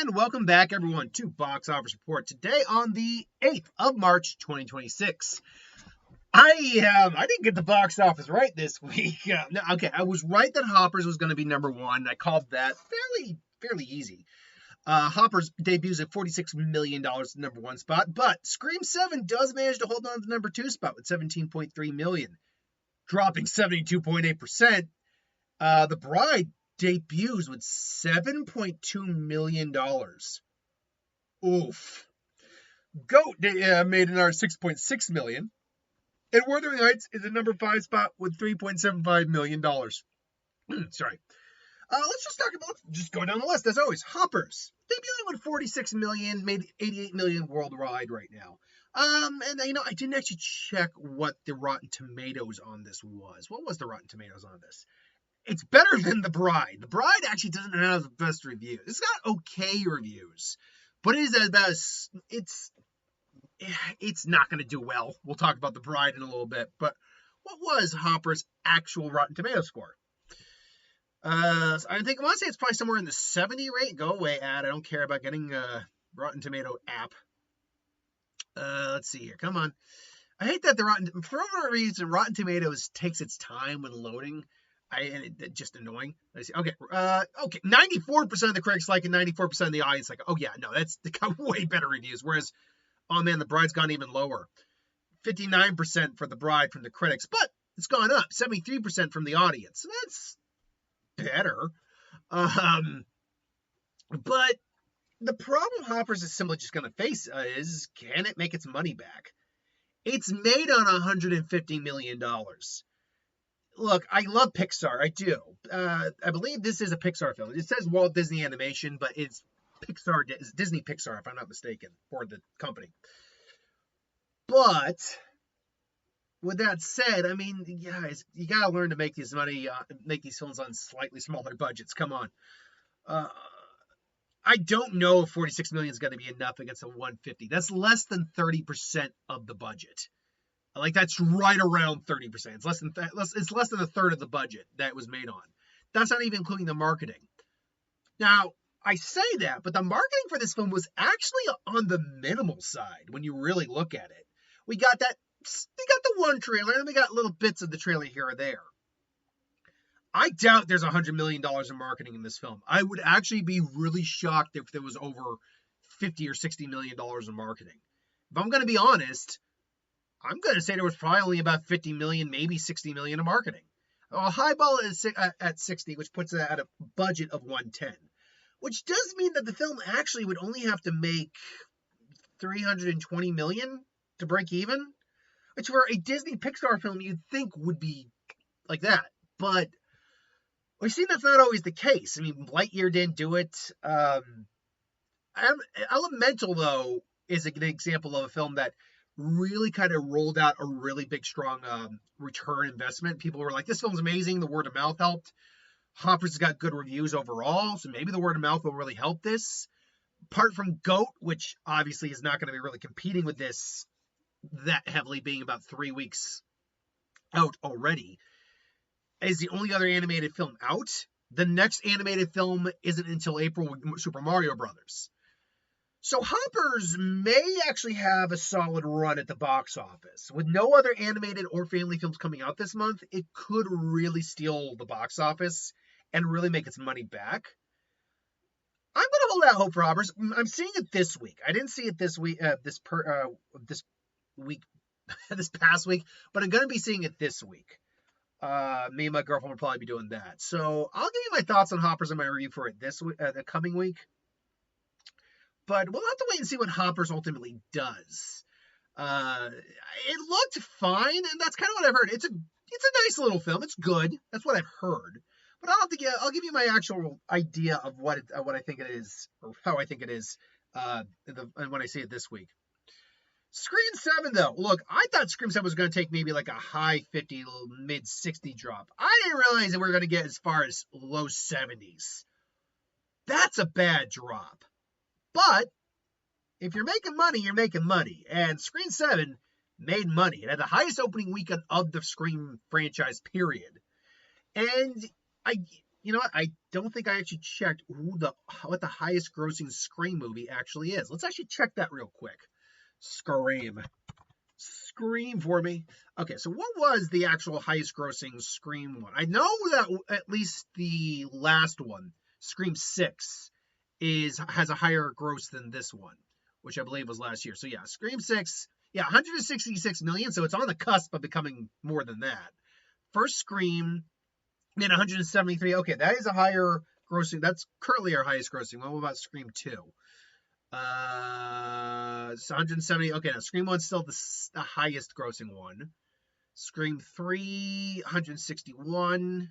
And welcome back, everyone, to Box Office Report. Today on the 8th of March, 2026. I didn't get the box office right this week. I was right that Hoppers was going to be number one. I called that fairly easy. Hoppers debuts at $46 million number one spot, but Scream 7 does manage to hold on to the number two spot with $17.3 million, dropping 72.8%. The Bride debuts with $7.2 million. Oof. Goat made another $6.6 million. And Wuthering Heights is a number 5 spot with $3.75 million. Sorry. Let's go down the list as always. Hoppers debuting with $46 million, made $88 million worldwide right now. And I didn't actually check what the Rotten Tomatoes on this was. What was the Rotten Tomatoes on this? It's better than The Bride. The Bride actually doesn't have the best reviews. It's got okay reviews, but it is about it's not going to do well. We'll talk about The Bride in a little bit. But what was Hopper's actual Rotten Tomato score? I want to say it's probably somewhere in the 70 rate. Go away, ad. I don't care about getting a Rotten Tomato app. Let's see here. Come on. I hate that for whatever reason, Rotten Tomatoes takes its time when loading. It's just annoying. Okay. 94% of the critics like it, 94% of the audience like, oh yeah, no, they got way better reviews. Whereas, oh man, The Bride's gone even lower. 59% for The Bride from the critics, but it's gone up. 73% from the audience. So that's better. But the problem Hoppers is simply just going to face is, can it make its money back? It's made on $150 million. Look, I love Pixar. I do. I believe this is a Pixar film. It says Walt Disney Animation, but it's Disney Pixar, if I'm not mistaken, for the company. But with that said, I mean, guys, you gotta learn to make these films on slightly smaller budgets. Come on. I don't know if 46 million is going to be enough against a 150. That's less than 30% of the budget. Like, that's right around 30%. It's less than a third of the budget that it was made on. That's not even including the marketing. Now, I say that, but the marketing for this film was actually on the minimal side when you really look at it. We got the one trailer, and we got little bits of the trailer here or there. I doubt there's $100 million in marketing in this film. I would actually be really shocked if there was over $50 or $60 million in marketing. If I'm going to be honest, I'm going to say there was probably only about 50 million, maybe 60 million in marketing. Highball is at 60, which puts it at a budget of 110, which does mean that the film actually would only have to make 320 million to break even, which for a Disney Pixar film you'd think would be like that. But we've seen that's not always the case. I mean, Lightyear didn't do it. Elemental, though, is an example of a film that really kind of rolled out a really big, strong return investment. People were like, this film's amazing. The word of mouth helped. Hoppers has got good reviews overall, so maybe the word of mouth will really help this. Apart from Goat, which obviously is not going to be really competing with this that heavily, being about 3 weeks out already, is the only other animated film out. The next animated film isn't until April with Super Mario Brothers. So Hoppers may actually have a solid run at the box office. With no other animated or family films coming out this month, it could really steal the box office and really make its money back. I'm going to hold out hope for Hoppers. I'm seeing it this week. I didn't see it this week, this past week, but I'm going to be seeing it this week. Me and my girlfriend will probably be doing that. So I'll give you my thoughts on Hoppers and my review for it this week, the coming week. But we'll have to wait and see what Hoppers ultimately does. It looked fine, and that's kind of what I've heard. It's a nice little film. It's good. That's what I've heard. But I'll give you my actual idea of what I think it is, or how I think it is, when I see it this week. Scream 7, though. Look, I thought Scream 7 was going to take maybe like a high 50, mid 60 drop. I didn't realize that we were going to get as far as low 70s. That's a bad drop. But if you're making money, you're making money. And Scream 7 made money. It had the highest opening weekend of the Scream franchise, period. And You know what? I don't think I actually checked what the highest grossing Scream movie actually is. Let's actually check that real quick. Scream. Scream for me. Okay, so what was the actual highest grossing Scream one? I know that at least the last one, Scream 6, has a higher gross than this one, which I believe was last year. So yeah, Scream 6, yeah, 166 million, so it's on the cusp of becoming more than that. First Scream, then 173. Okay, that is a higher grossing. That's currently our highest grossing. What about Scream 2? It's 170. Okay, now Scream 1's still the highest grossing one. Scream 3, 161.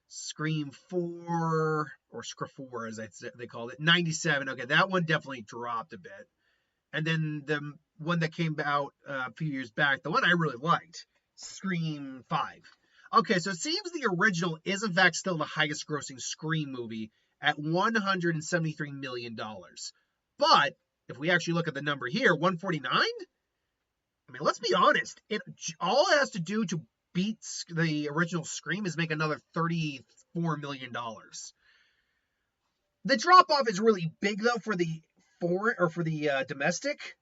Scream 4, or Scream 4 as they called it, 97. Okay, that one definitely dropped a bit. And then the one that came out a few years back, the one I really liked, Scream 5. Okay, so it seems the original is in fact still the highest grossing Scream movie at $173 million. But if we actually look at the number here, 149, I mean, let's be honest. All it has to do to beat the original Scream is make another $34 million. The drop off is really big though for the domestic.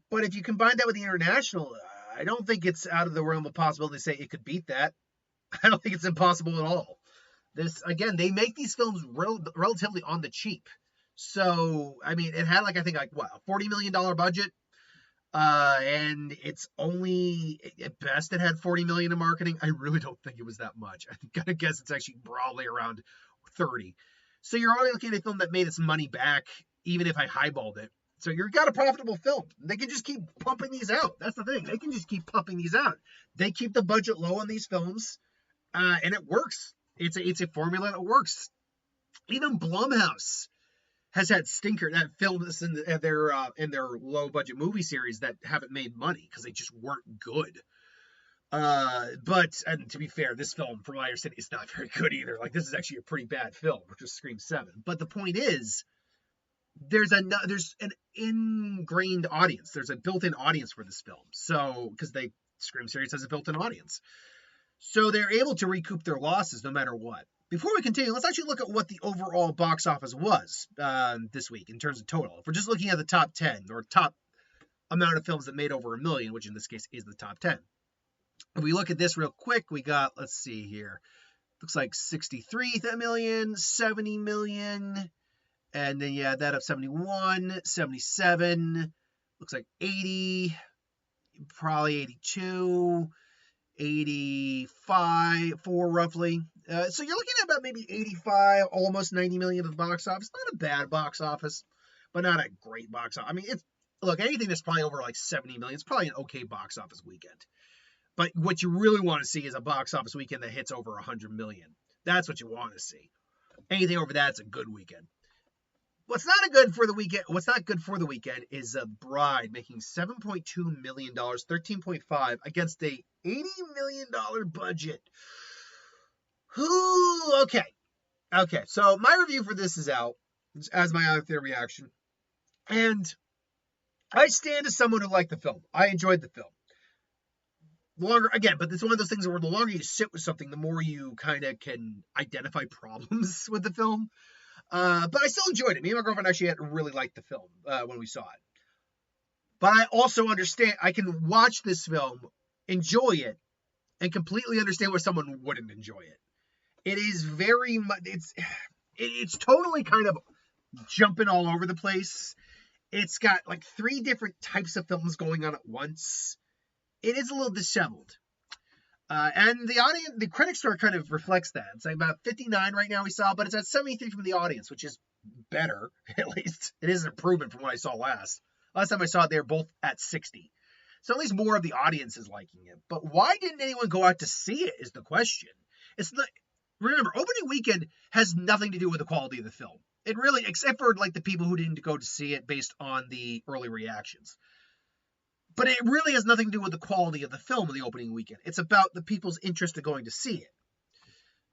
But if you combine that with the international, I don't think it's out of the realm of possibility to say it could beat that. I don't think it's impossible at all. Again, they make these films relatively on the cheap. So, I mean, it had a $40 million budget. And it's only, at best, it had $40 million in marketing. I really don't think it was that much. I'm going to guess it's actually probably around 30. So you're only looking at a film that made its money back, even if I highballed it. So you've got a profitable film. They can just keep pumping these out. That's the thing. They can just keep pumping these out. They keep the budget low on these films, and it works. It's a formula that works. Even Blumhouse has had films in their low budget movie series that haven't made money because they just weren't good. And to be fair, this film, from what I understand, is not very good either. This is actually a pretty bad film, which is Scream 7. But the point is, there's an ingrained audience. There's a built-in audience for this film. So, because Scream series has a built-in audience. So they're able to recoup their losses no matter what. Before we continue, let's actually look at what the overall box office was this week in terms of total. If we're just looking at the top 10 or top amount of films that made over $1 million, which in this case is the top 10. If we look at this real quick, we got, let's see here, looks like 63 million, 70 million, and then you add that up, 71, 77, looks like 80, probably 82, 85, 4 roughly. So you're looking at about maybe 85, almost 90 million at the box office. Not a bad box office, but not a great box office. I mean, anything that's probably over 70 million, it's probably an okay box office weekend. But what you really want to see is a box office weekend that hits over 100 million. That's what you want to see. Anything over that's a good weekend. What's not good for the weekend is Bride making $7.2 million, 13.5 against a $80 million budget. Okay. So my review for this is out as my out there reaction, and I stand as someone who liked the film. I enjoyed the film. But it's one of those things where the longer you sit with something, the more you kind of can identify problems with the film. But I still enjoyed it. Me and my girlfriend actually really liked the film when we saw it. But I also understand, I can watch this film, enjoy it, and completely understand why someone wouldn't enjoy it. It is very much, it's totally kind of jumping all over the place. It's got 3 different types of films going on at once. It is a little disheveled. And the critic score kind of reflects that. It's about 59 right now we saw, but it's at 73 from the audience, which is better, at least. It is an improvement from what I saw last. Last time I saw it, they were both at 60. So at least more of the audience is liking it. But why didn't anyone go out to see it is the question. Remember, opening weekend has nothing to do with the quality of the film. It really, except for the people who didn't go to see it based on the early reactions. But it really has nothing to do with the quality of the film in the opening weekend. It's about the people's interest in going to see it.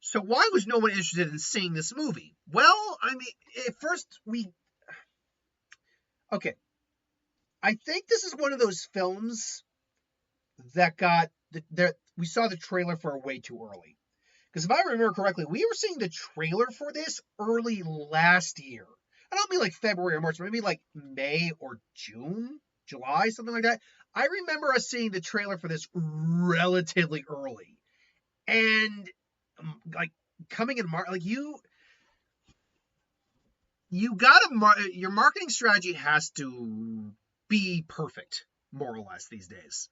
So why was no one interested in seeing this movie? Well, I mean, at first okay. I think this is one of those films that we saw the trailer for way too early. Because if I remember correctly, we were seeing the trailer for this early last year. I don't mean like February or March, maybe like May or June, July, something like that. I remember us seeing the trailer for this relatively early. And like coming in March, like you gotta, your marketing strategy has to be perfect, more or less, these days.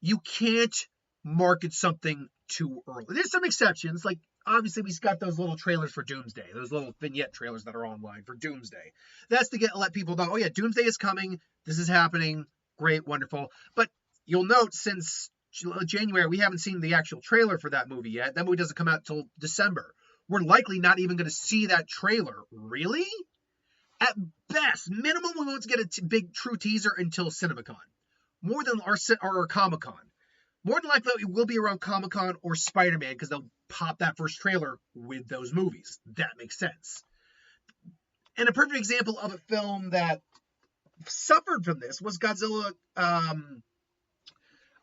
You can't market something too early. There's some exceptions, like obviously we've got those little trailers for Doomsday, those little vignette trailers that are online for Doomsday. That's to let people know, oh yeah, Doomsday is coming, this is happening, great, wonderful. But you'll note since January, we haven't seen the actual trailer for that movie yet. That movie doesn't come out till December. We're likely not even going to see that trailer. Really? At best, minimum, we won't get a big true teaser until CinemaCon. More than our Comic-Con. More than likely, it will be around Comic-Con or Spider-Man because they'll pop that first trailer with those movies. That makes sense. And a perfect example of a film that suffered from this was Godzilla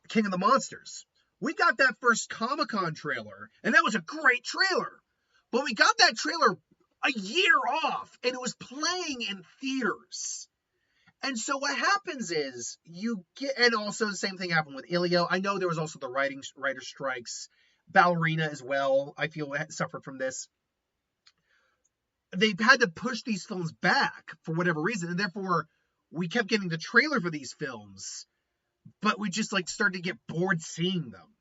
King of the Monsters. We got that first Comic-Con trailer, and that was a great trailer. But we got that trailer a year off, and it was playing in theaters. And so what happens is you get, and also the same thing happened with Ilio. I know there was also the writer strikes, Ballerina as well. I feel suffered from this. They've had to push these films back for whatever reason, and therefore we kept getting the trailer for these films, but we just like started to get bored seeing them.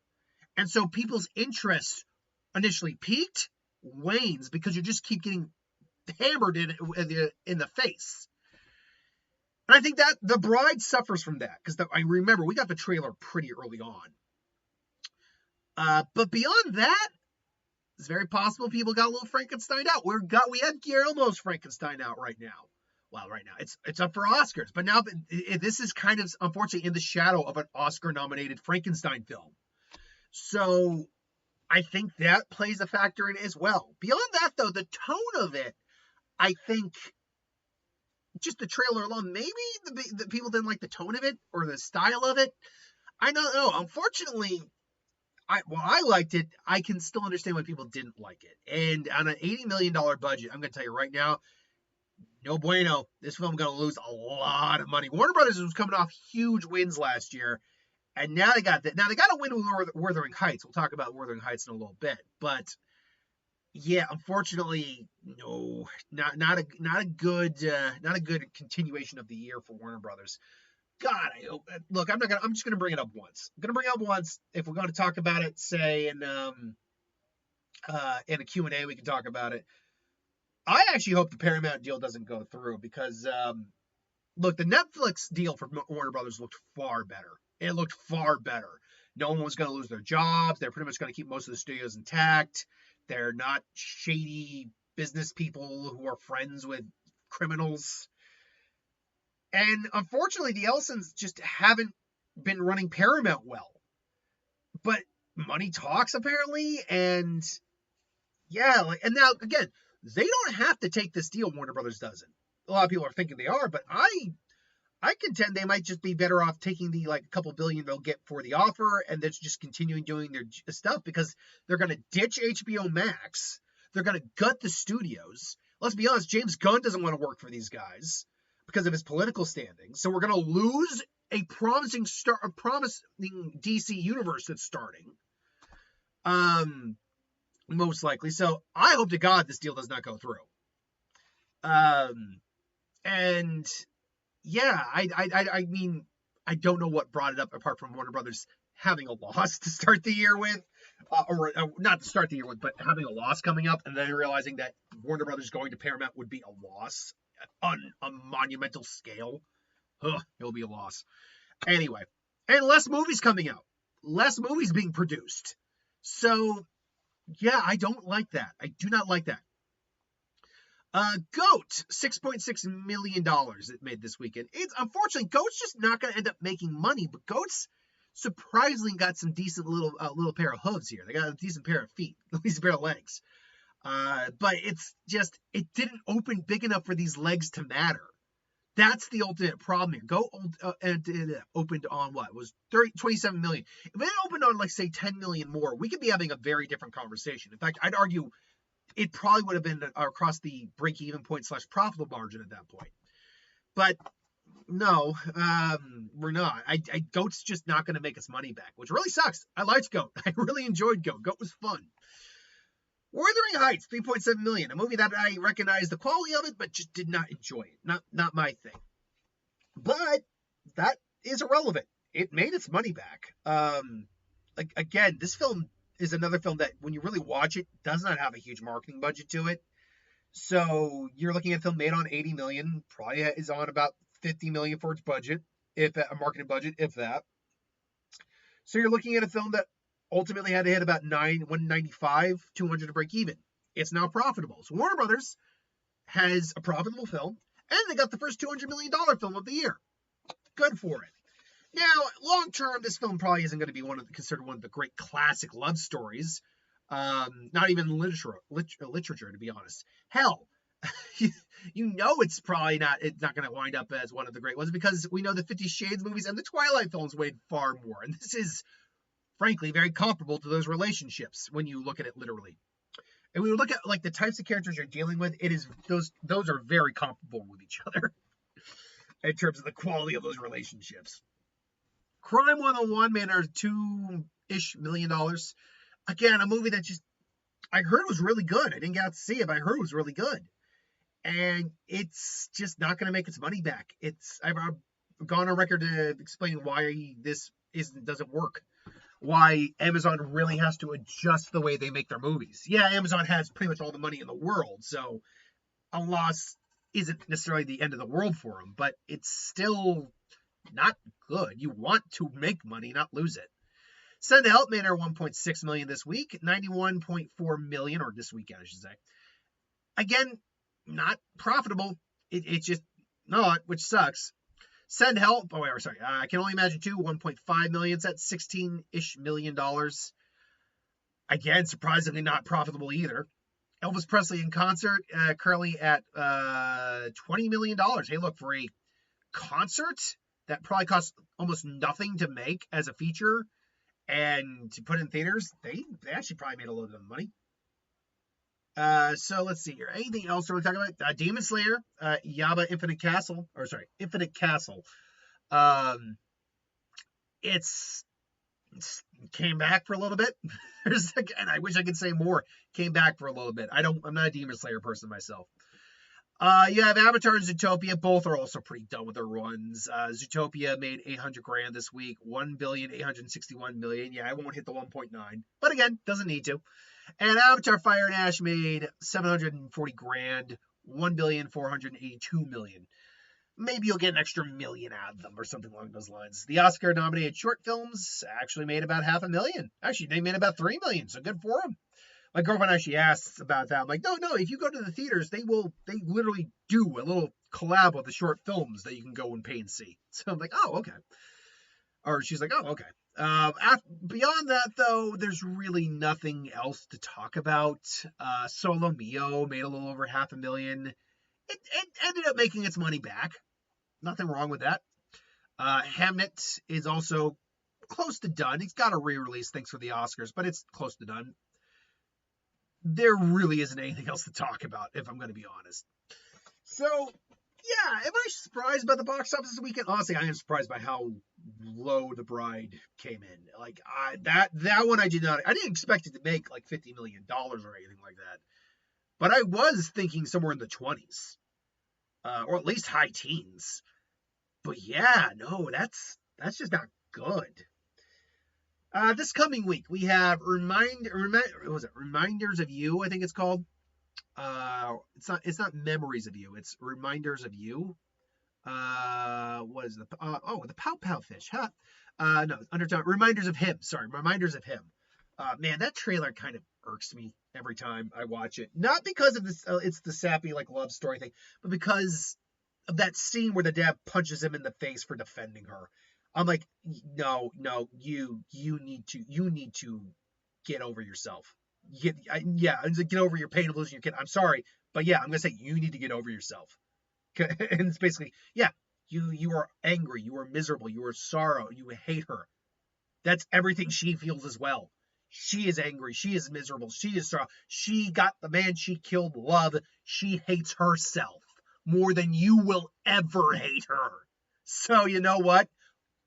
And so people's interest initially peaked, wanes, because you just keep getting hammered in the face. And I think that The Bride suffers from that, because I remember we got the trailer pretty early on. But beyond that, it's very possible people got a little Frankenstein out. We have Guillermo's Frankenstein out right now. Well, right now it's up for Oscars, but now this is kind of unfortunately in the shadow of an Oscar-nominated Frankenstein film. So I think that plays a factor in it as well. Beyond that, though, the tone of it, I think, just the trailer alone, maybe the people didn't like the tone of it or the style of it. I don't know. Unfortunately, I liked it. I can still understand why people didn't like it. And on an $80 million budget, I'm going to tell you right now, no bueno. This film is going to lose a lot of money. Warner Brothers was coming off huge wins last year, and now they got that. Now they got a win with Wuthering Heights. We'll talk about Wuthering Heights in a little bit, but yeah, unfortunately, no, not a good continuation of the year for Warner Brothers. God, I hope. Look, I'm just gonna bring it up once. I'm gonna bring it up once. If we're going to talk about it, say in a Q&A, we can talk about it. I actually hope the Paramount deal doesn't go through because, look, the Netflix deal for Warner Brothers looked far better. It looked far better. No one was going to lose their jobs. They're pretty much going to keep most of the studios intact. They're not shady business people who are friends with criminals. And unfortunately, the Ellisons just haven't been running Paramount well. But money talks, apparently. And yeah, and now, again, they don't have to take this deal. Warner Brothers doesn't. A lot of people are thinking they are, but I contend they might just be better off taking the like a couple billion they'll get for the offer and then just continuing doing their stuff, because they're going to ditch HBO Max. They're going to gut the studios. Let's be honest, James Gunn doesn't want to work for these guys because of his political standing. So we're going to lose a promising DC universe that's starting. Most likely. So I hope to God this deal does not go through. And yeah, I mean, I don't know what brought it up apart from Warner Brothers having a loss to start the year with, or not to start the year with, but having a loss coming up, and then realizing that Warner Brothers going to Paramount would be a loss on a monumental scale. It'll be a loss. Anyway, and less movies coming out, less movies being produced. So yeah, I don't like that. I do not like that. Goat, $6.6 million it made this weekend. It's unfortunately, Goat's just not going to end up making money, but Goat's surprisingly got some decent little pair of hooves here. They got a decent pair of feet, a decent pair of legs. But it's just, it didn't open big enough for these legs to matter. That's the ultimate problem here. Go and it opened on what was 27 million. If it opened on like say 10 million more, we could be having a very different conversation. In fact, I'd argue it probably would have been across the break-even point / profitable margin at that point. But no, we're not. Goat's just not going to make us money back, which really sucks. I liked Goat. I really enjoyed Goat. Goat was fun. Wuthering Heights, 3.7 million, a movie that I recognized the quality of it, but just did not enjoy it. Not my thing. But that is irrelevant. It made its money back. Again, this film is another film that, when you really watch it, does not have a huge marketing budget to it. So you're looking at a film made on 80 million, probably is on about 50 million for its budget, if a marketing budget, if that. So you're looking at a film that ultimately had to hit about 195, 200 to break even. It's now profitable. So Warner Brothers has a profitable film, and they got the first $200 million film of the year. Good for it. Now, long term, this film probably isn't going to be considered one of the great classic love stories. Not even literature, to be honest. Hell, it's probably not. It's not going to wind up as one of the great ones, because we know the 50 Shades movies and the Twilight films weighed far more, and this is, frankly, very comparable to those relationships when you look at it literally. And when you look at like the types of characters you're dealing with, it is those are very comparable with each other in terms of the quality of those relationships. Crime 101 made her $2-ish million. Again, a movie that just, I heard was really good. I didn't get out to see it, but I heard it was really good. And it's just not going to make its money back. I've gone on record to explain why this doesn't work. Why Amazon really has to adjust the way they make their movies. Yeah, Amazon has pretty much all the money in the world, so a loss isn't necessarily the end of the world for them, but it's still not good. You want to make money, not lose it. Send Help made her $1.6 million this week, $91.4 million, or this weekend, I should say. Again, not profitable. It's just not, which sucks. Send Help, I Can Only Imagine 2, $1.5 million. That's $16-ish million. Again, surprisingly not profitable either. Elvis Presley in Concert, currently at $20 million. Hey, look, for a concert that probably costs almost nothing to make as a feature and to put in theaters, they actually probably made a little bit of money. So let's see here. Anything else we're talking about? Demon Slayer, Yaba Infinite Castle. It's came back for a little bit. And I wish I could say more. Came back for a little bit. I'm not a Demon Slayer person myself. You have Avatar and Zootopia. Both are also pretty done with their runs. Zootopia made $800,000 this week. $1,861,000,000. Yeah, I won't hit the 1.9, but again, doesn't need to. And Avatar Fire and Ash made $740,000. $1,482,000,000. Maybe you'll get an extra million out of them or something along those lines. The Oscar-nominated short films actually made about $500,000. Actually, they made about $3 million, so good for them. My girlfriend actually asks about that. I'm like, no, if you go to the theaters, they literally do a little collab with the short films that you can go and pay and see. So I'm like, oh, okay. Or she's like, oh, okay. Beyond that, though, there's really nothing else to talk about. Solo Mio made a little over $500,000. It ended up making its money back. Nothing wrong with that. Hamnet is also close to done. It's got a re-release thanks for the Oscars, but it's close to done. There really isn't anything else to talk about, if I'm going to be honest. So, yeah, am I surprised by the box office this weekend? Honestly, I am surprised by how low The Bride came in. Like, that one I didn't expect it to make like $50 million or anything like that. But I was thinking somewhere in the 20s, or at least high teens. But yeah, no, that's just not good. This coming week we have Reminders of You, I think it's called. It's not Memories of You, it's Reminders of You. What is the Pow Pow Fish, huh? No, Undertone. Reminders of Him. Sorry, Reminders of Him. Man, that trailer kind of irks me every time I watch it. Not because of this, it's the sappy like love story thing, but because of that scene where the dad punches him in the face for defending her. I'm like, no, you need to get over yourself. Get over your pain of losing your kid. I'm sorry, but yeah, I'm gonna say you need to get over yourself. And it's basically, yeah, you are angry, you are miserable, you are sorrow, you hate her. That's everything she feels as well. She is angry, she is miserable, she is sorrow. She got the man she killed love. She hates herself more than you will ever hate her. So you know what?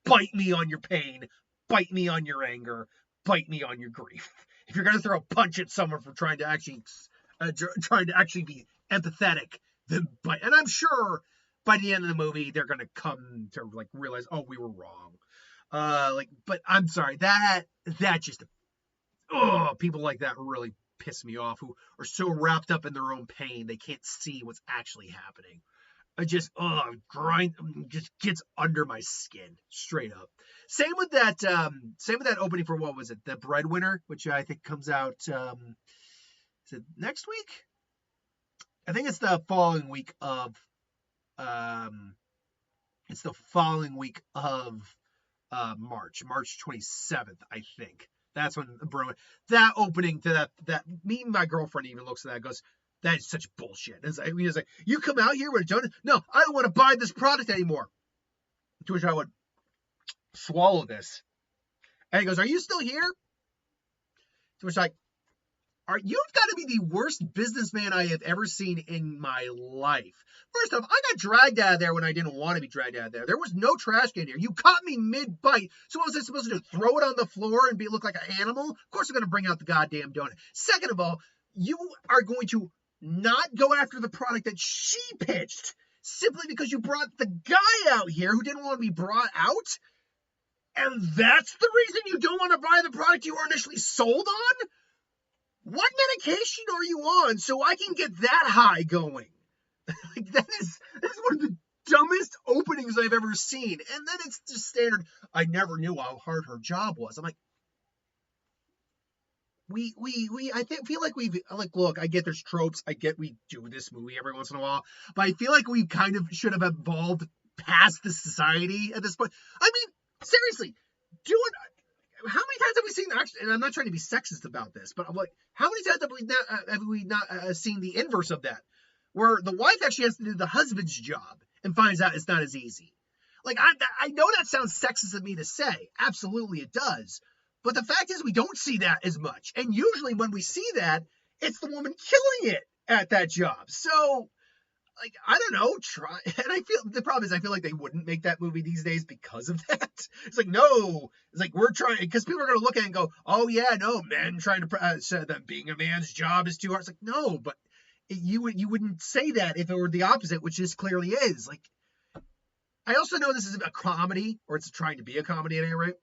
Bite me on your pain, bite me on your anger, bite me on your grief. If you're gonna throw a punch at someone for trying to actually be empathetic, then bite. And I'm sure by the end of the movie they're gonna come to like realize, oh, we were wrong. But I'm sorry, that just, oh, people like that really piss me off, who are so wrapped up in their own pain they can't see what's actually happening. Just gets under my skin, straight up. Same with that opening for, what was it, the Breadwinner, which I think comes out, is it next week? I think it's the following week of March 27th, I think. That's when that opening to that me and my girlfriend even looks at that and goes, that is such bullshit. It's like, you come out here with a donut? No, I don't want to buy this product anymore. To which I would swallow this. And he goes, are you still here? To which you've got to be the worst businessman I have ever seen in my life. First off, I got dragged out of there when I didn't want to be dragged out of there. There was no trash can here. You caught me mid-bite. So what was I supposed to do? Throw it on the floor and look like an animal? Of course I'm going to bring out the goddamn donut. Second of all, you are going to not go after the product that she pitched simply because you brought the guy out here who didn't want to be brought out? And that's the reason you don't want to buy the product you were initially sold on? What medication are you on so I can get that high going? Like, that is one of the dumbest openings I've ever seen. And then it's just standard, I never knew how hard her job was. I'm like, feel like look, I get there's tropes. I get we do this movie every once in a while, but I feel like we kind of should have evolved past the society at this point. I mean, seriously, how many times have we seen, actually, and I'm not trying to be sexist about this, but I'm like, how many times have we not seen the inverse of that, where the wife actually has to do the husband's job and finds out it's not as easy? Like, I know that sounds sexist of me to say. Absolutely it does. But the fact is, we don't see that as much. And usually when we see that, it's the woman killing it at that job. So, like, I don't know, and the problem is, I feel like they wouldn't make that movie these days because of that. It's like, no, it's like, we're trying, because people are going to look at it and go, oh yeah, no, men trying to say that being a man's job is too hard. It's like, no, but you wouldn't say that if it were the opposite, which this clearly is. Like, I also know this is a comedy, or it's trying to be a comedy at any rate.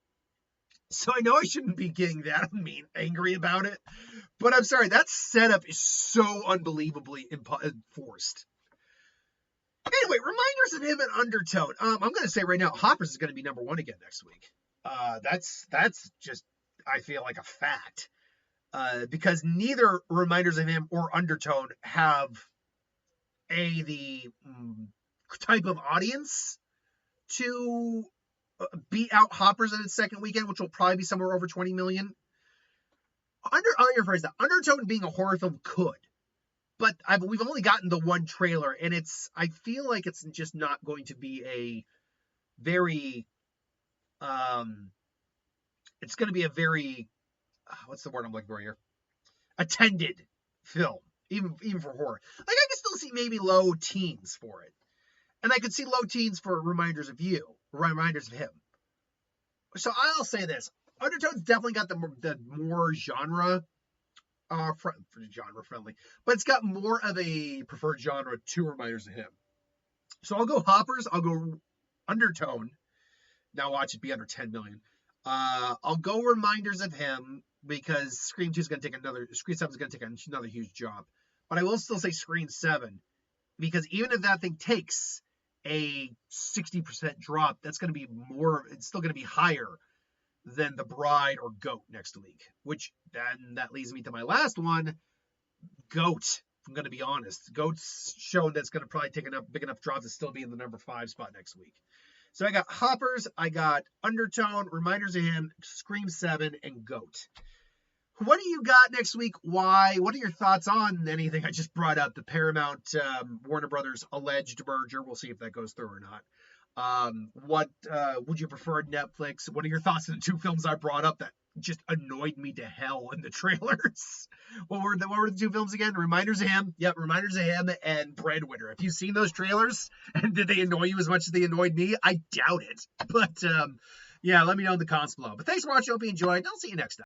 So I know I shouldn't be getting that angry about it, but I'm sorry, that setup is so unbelievably forced. Anyway, reminders of him and Undertone. I'm going to say right now, Hoppers is going to be number one again next week. That's just, I feel like, a fact. Because neither Reminders of Him or Undertone have the type of audience to beat out Hoppers in its second weekend, which will probably be somewhere over 20 million. Undertone being a horror film could. But we've only gotten the one trailer, and I feel like it's just not going to be a very, it's going to be a very, what's the word I'm looking for here? Attended film, even for horror. Like, I could still see maybe low teens for it. And I could see low teens for Reminders of Him. So I'll say this. Undertone's definitely got the more genre friendly, but it's got more of a preferred genre to Reminders of Him. So I'll go Hoppers, I'll go Undertone. Now watch it be under 10 million. I'll go Reminders of Him because Scream 2 is going to take Scream 7 is going to take another huge job. But I will still say Scream 7, because even if that thing takes a 60% drop, that's going to be it's still going to be higher than The Bride or Goat next week, which then that leads me to my last one, Goat. If I'm going to be honest, Goat's shown that's going to probably take big enough drops to still be in the number 5 spot next week. So I got Hoppers, I got Undertone, Reminders of Him, Scream 7, and Goat. What do you got next week? Why? What are your thoughts on anything I just brought up? The Paramount Warner Brothers alleged merger. We'll see if that goes through or not. What would you prefer Netflix? What are your thoughts on the two films I brought up that just annoyed me to hell in the trailers? What were the two films again? Reminders of Him. Yep, Reminders of Him and Breadwinner. Have you seen those trailers? And did they annoy you as much as they annoyed me? I doubt it. But yeah, let me know in the comments below. But thanks for watching. Hope you enjoyed. I'll see you next time.